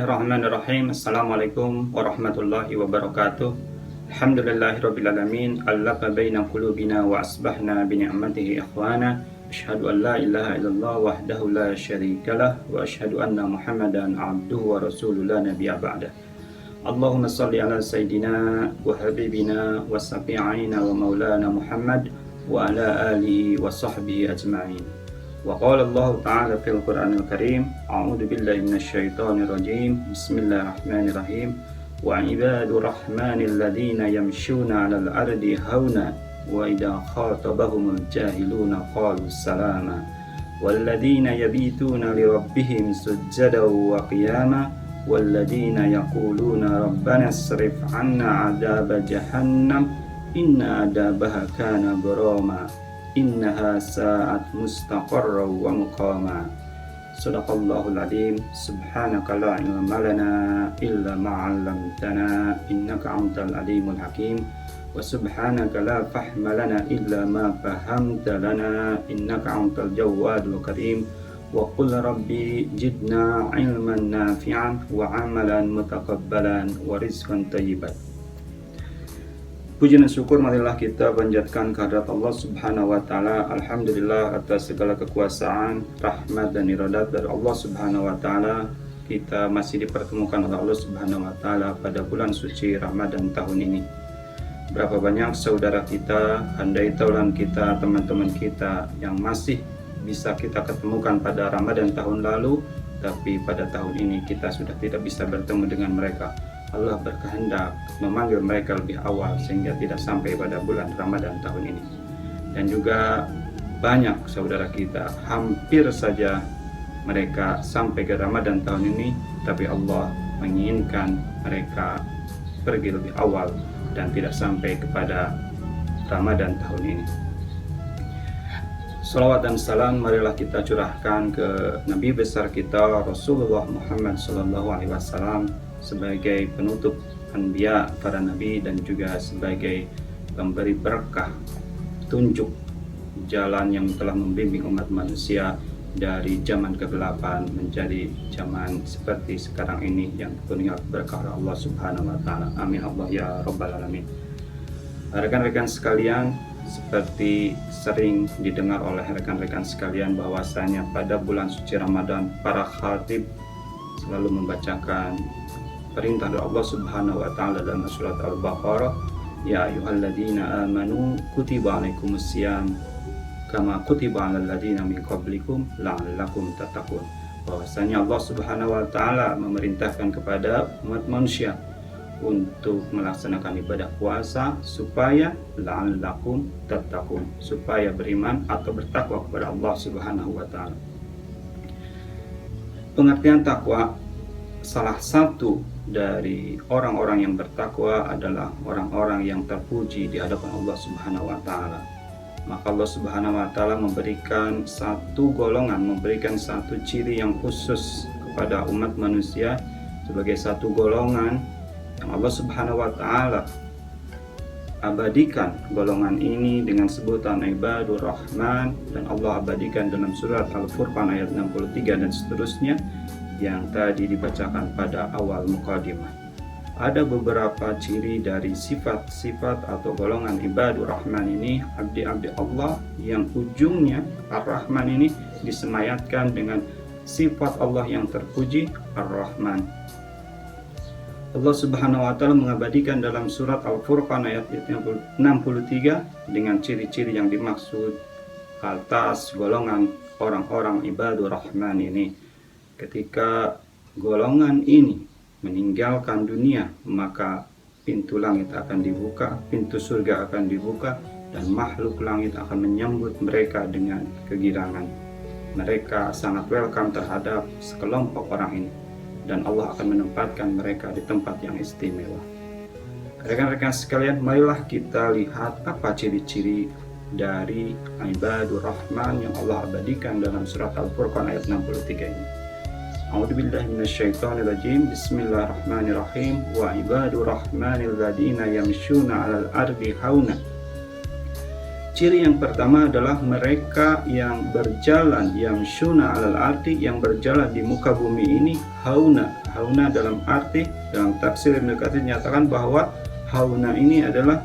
Bismillahirrahmanirrahim. Assalamualaikum warahmatullahi wabarakatuh. Alhamdulillahirrabbilalamin. Allafa baina qulubina wa asbahna bini'matihi ikhwana. Asyhadu an la ilaha illallah wahdahu la syarikalah wa asyhadu anna Muhammadan abduhu wa rasuluhu la nabiyya ba'dah. Allahumma salli ala sayyidina wa habibina wa safi'ina wa maulana Muhammad wa ala alihi wa sahbihi ajma'in. Wa qala Allah ta'ala fil Qur'anil Karim, a'udzu billahi minasyaitonir rajim. Bismillahirrahmanirrahim. Wa ibadur rahmanil ladzina yamshuna 'alal ardi hauna wa idza khatabahumul jahiluna qalu salama. Wal ladzina yabituna li rabbihim sujjadan wa qiyama wal ladzina yaquluna rabbana isrif 'anna 'adzaba jahannam inna 'adzabaha kana gharama. Innaha sa'at mustaqarra wa muqama. Sadaqallahul adzim. Subhanaka la ilma lana illa ma 'allamtana innaka antal alimul hakim. Wa subhanaka la fahma lana illa ma fahamta lana innaka antal jawadul karim. Wa qul rabbi zidna ilman nafi'an wa 'amalan mutaqabbalan wa rizqan thayyiban. Puji dan syukur marilah kita panjatkan kehadirat Allah Subhanahu wa taala. Alhamdulillah atas segala kekuasaan, rahmat dan iradat dari Allah Subhanahu wa taala. Kita masih dipertemukan oleh Allah Subhanahu wa taala pada bulan suci Ramadan tahun ini. Berapa banyak saudara kita, andai taulan kita, teman-teman kita yang masih bisa kita ketemukan pada Ramadan tahun lalu, tapi pada tahun ini kita sudah tidak bisa bertemu dengan mereka. Allah berkehendak memanggil mereka lebih awal sehingga tidak sampai pada bulan Ramadan tahun ini. Dan juga banyak saudara kita hampir saja mereka sampai ke Ramadan tahun ini, tapi Allah menginginkan mereka pergi lebih awal dan tidak sampai kepada Ramadan tahun ini. Salawat dan salam marilah kita curahkan ke Nabi besar kita Rasulullah Muhammad SAW sebagai penutup anbiya, para nabi, dan juga sebagai pemberi berkah, tunjuk jalan yang telah membimbing umat manusia dari zaman kegelapan menjadi zaman seperti sekarang ini yang dipenuhi berkah Allah Subhanahu wa taala. Amin Allah ya rabbal alamin. Rekan-rekan sekalian, seperti sering didengar oleh rekan-rekan sekalian bahwasanya pada bulan suci Ramadan para khatib selalu membacakan perintah dari Allah Subhanahu wa taala dalam surat Al-Baqarah, ya ayyuhalladzina amanu kutiba alaikumusiyam kama kutiba alal ladzina min qablikum la'allakum tattaqun. Bahwasanya Allah Subhanahu wa taala memerintahkan kepada umat manusia untuk melaksanakan ibadah puasa supaya la'allakum tattaqun, supaya beriman atau bertakwa kepada Allah Subhanahu wa taala. Pengertian takwa, salah satu dari orang-orang yang bertakwa adalah orang-orang yang terpuji di hadapan Allah Subhanahu wa taala. Maka Allah Subhanahu wa taala memberikan satu golongan, memberikan satu ciri yang khusus kepada umat manusia sebagai satu golongan yang Allah Subhanahu wa taala abadikan golongan ini dengan sebutan ibadur rahman, dan Allah abadikan dalam surat Al-Furqan ayat 63 dan seterusnya yang tadi dibacakan pada awal mukadimah. Ada beberapa ciri dari sifat-sifat atau golongan ibadur rahman ini, abdi-abdi Allah yang ujungnya ar-Rahman ini disemayatkan dengan sifat Allah yang terpuji, ar-Rahman. Allah Subhanahu wa taala mengabadikan dalam surat Al-Furqan ayat 63 dengan ciri-ciri yang dimaksud atas golongan orang-orang ibadur rahman ini. Ketika golongan ini meninggalkan dunia, maka pintu langit akan dibuka, pintu surga akan dibuka, dan makhluk langit akan menyambut mereka dengan kegirangan. Mereka sangat welcome terhadap sekelompok orang ini, dan Allah akan menempatkan mereka di tempat yang istimewa. Rekan-rekan sekalian, marilah kita lihat apa ciri-ciri dari ibadur rahman yang Allah abadikan dalam surat Al-Furqan ayat 63 ini. A'udzubillahi minasyaitonirrajim. Bismillahirrahmanirrahim. Wa ibadur rahmanil ladzina yamshuna 'alal ardi hauna. Ciri yang pertama adalah mereka yang berjalan, yamshuna 'alal ardi, yang berjalan di muka bumi ini hauna. Hauna dalam tafsir Ibnu Katsir menyatakan bahwa hauna ini adalah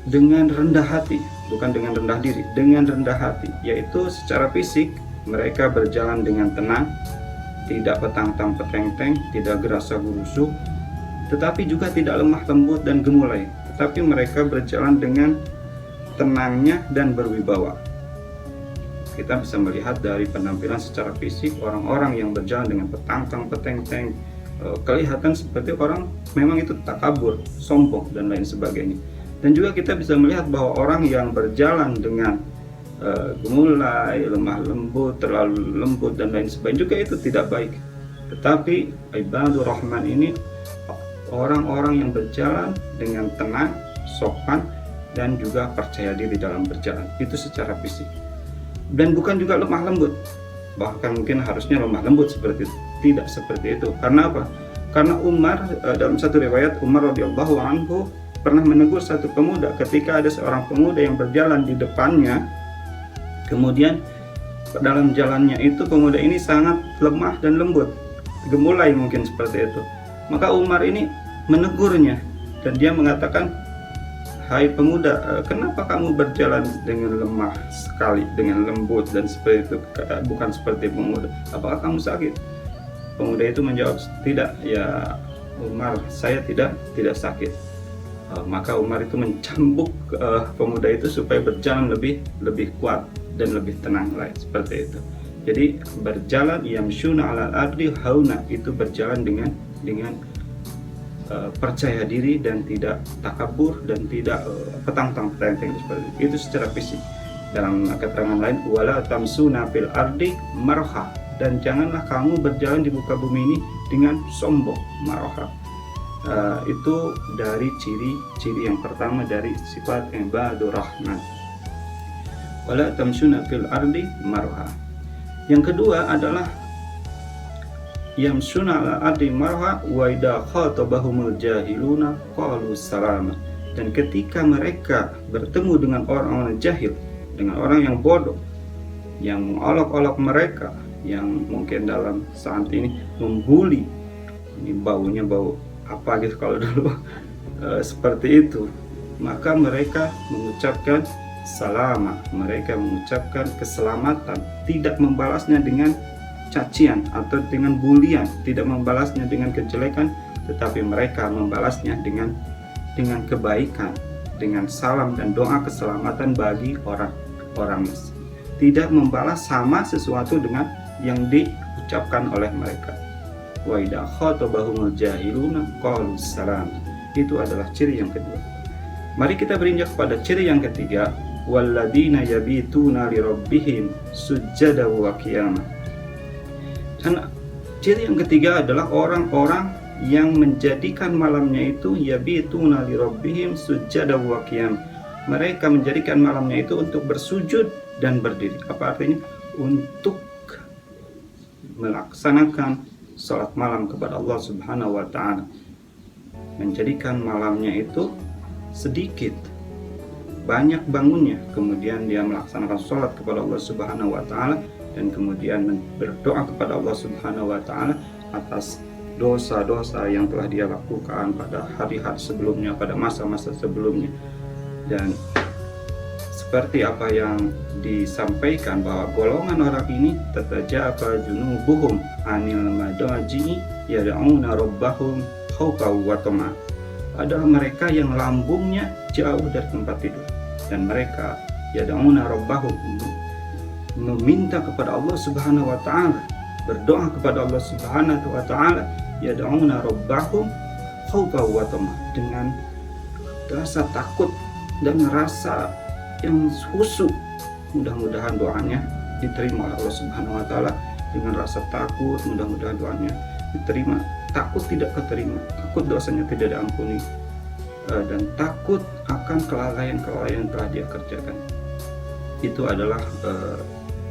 dengan rendah hati, bukan dengan rendah diri, dengan rendah hati, yaitu secara fisik mereka berjalan dengan tenang, tidak petang-tang peteng-teng, tidak gerasa gerusu, tetapi juga tidak lemah lembut dan gemulai, tetapi mereka berjalan dengan tenangnya dan berwibawa. Kita bisa melihat dari penampilan secara fisik orang-orang yang berjalan dengan petang-tang peteng-teng, kelihatan seperti orang memang itu takabur, sombong dan lain sebagainya. Dan juga kita bisa melihat bahwa orang yang berjalan dengan gemulai, lemah lembut, terlalu lembut dan lain sebagainya juga itu tidak baik. Tetapi ibadur rahman ini orang-orang yang berjalan dengan tenang, sopan dan juga percaya diri dalam berjalan, itu secara fisik. Dan bukan juga lemah lembut, bahkan mungkin harusnya lemah lembut seperti itu. Tidak seperti itu. Karena apa? Karena Umar, dalam satu riwayat, Umar radhiyallahu anhu pernah menegur satu pemuda ketika ada seorang pemuda yang berjalan di depannya. Kemudian dalam jalannya itu pemuda ini sangat lemah dan lembut, gemulai mungkin seperti itu. Maka Umar ini menegurnya dan dia mengatakan, "Hai pemuda, kenapa kamu berjalan dengan lemah sekali, dengan lembut dan seperti itu, bukan seperti pemuda? Apakah kamu sakit?" Pemuda itu menjawab, "Tidak, ya Umar, saya tidak sakit." Maka Umar itu mencambuk pemuda itu supaya berjalan lebih kuat dan lebih tenang lah, seperti itu. Jadi berjalan yamshuna 'alal ardi hauna, itu berjalan dengan percaya diri dan tidak takabur dan tidak petang-tang peteng seperti itu secara fisik. Dalam keterangan lain, wala tamsuna fil ardi marha, dan janganlah kamu berjalan di muka bumi ini dengan sombong, marha. Itu dari ciri-ciri yang pertama dari sifat ibadur rahman. Wala tamsuna fil ardi marha. Yang kedua adalah yamsuna 'ala ardi marha wa idza khatabahumul jahiluna qalu salama. Dan ketika mereka bertemu dengan orang-orang jahil, dengan orang yang bodoh, yang mengolok-olok mereka, yang mungkin dalam saat ini membuli, ini baunya bau apa gitu kalau dulu seperti itu, maka mereka mengucapkan salama, mereka mengucapkan keselamatan, tidak membalasnya dengan cacian atau dengan bulian, tidak membalasnya dengan kejelekan, tetapi mereka membalasnya dengan kebaikan, dengan salam dan doa keselamatan bagi orang-orang. Tidak membalas sama sesuatu dengan yang diucapkan oleh mereka. Wa idza khatabahumul jahiluna qalu salam. Itu adalah ciri yang kedua. Mari kita berinjak pada ciri yang ketiga, walladzina yabituna lirabbihim sujada wa qiyama. Dan ciri yang ketiga adalah orang-orang yang menjadikan malamnya itu yabituna lirabbihim sujada wa qiyam. Mereka menjadikan malamnya itu untuk bersujud dan berdiri. Apa artinya? Untuk melaksanakan salat malam kepada Allah Subhanahu wa taala. Menjadikan malamnya itu sedikit, banyak bangunnya, kemudian dia melaksanakan salat kepada Allah Subhanahu wa taala, dan kemudian berdoa kepada Allah Subhanahu wa taala atas dosa-dosa yang telah dia lakukan pada hari-hari sebelumnya, pada masa-masa sebelumnya. Dan seperti apa yang disampaikan bahwa golongan orang ini tatajafa junubuhum anil madaji yad'una rabbahum khawfan wa tama', adalah mereka yang lambungnya jauh dari tempat tidur, dan mereka yad'una rabbahum, meminta kepada Allah Subhanahu wa taala, berdoa kepada Allah Subhanahu wa taala, yad'una rabbahum khawfan wa tama', dengan rasa takut dan rasa yang khusyuk. Mudah-mudahan doanya diterima oleh Allah Subhanahu wa taala. Dengan rasa takut, mudah-mudahan doanya diterima. Takut tidak keterima, takut dosanya tidak diampuni, dan takut akan kelalaian-kelalaian yang telah dia kerjakan. Itu adalah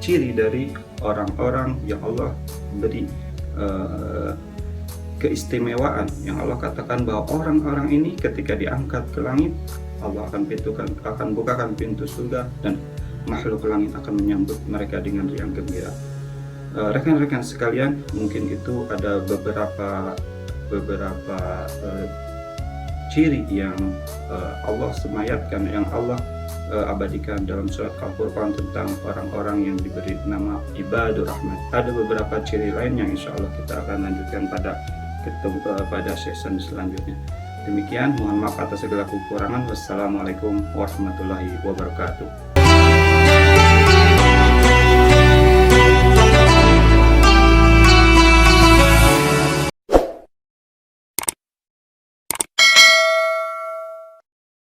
ciri dari orang-orang yang Allah beri keistimewaan, yang Allah katakan bahwa orang-orang ini ketika diangkat ke langit, Allah akan bukakan pintu surga dan makhluk langit akan menyambut mereka dengan riang gembira. rekan-rekan sekalian, mungkin itu ada beberapa ciri yang Allah semayatkan, yang Allah abadikan dalam surat Al-Quran tentang orang-orang yang diberi nama ibadur rahman. Ada beberapa ciri lain yang insya Allah kita akan lanjutkan pada season selanjutnya. Demikian, mohon maaf atas segala kekurangan. Wassalamualaikum warahmatullahi wabarakatuh.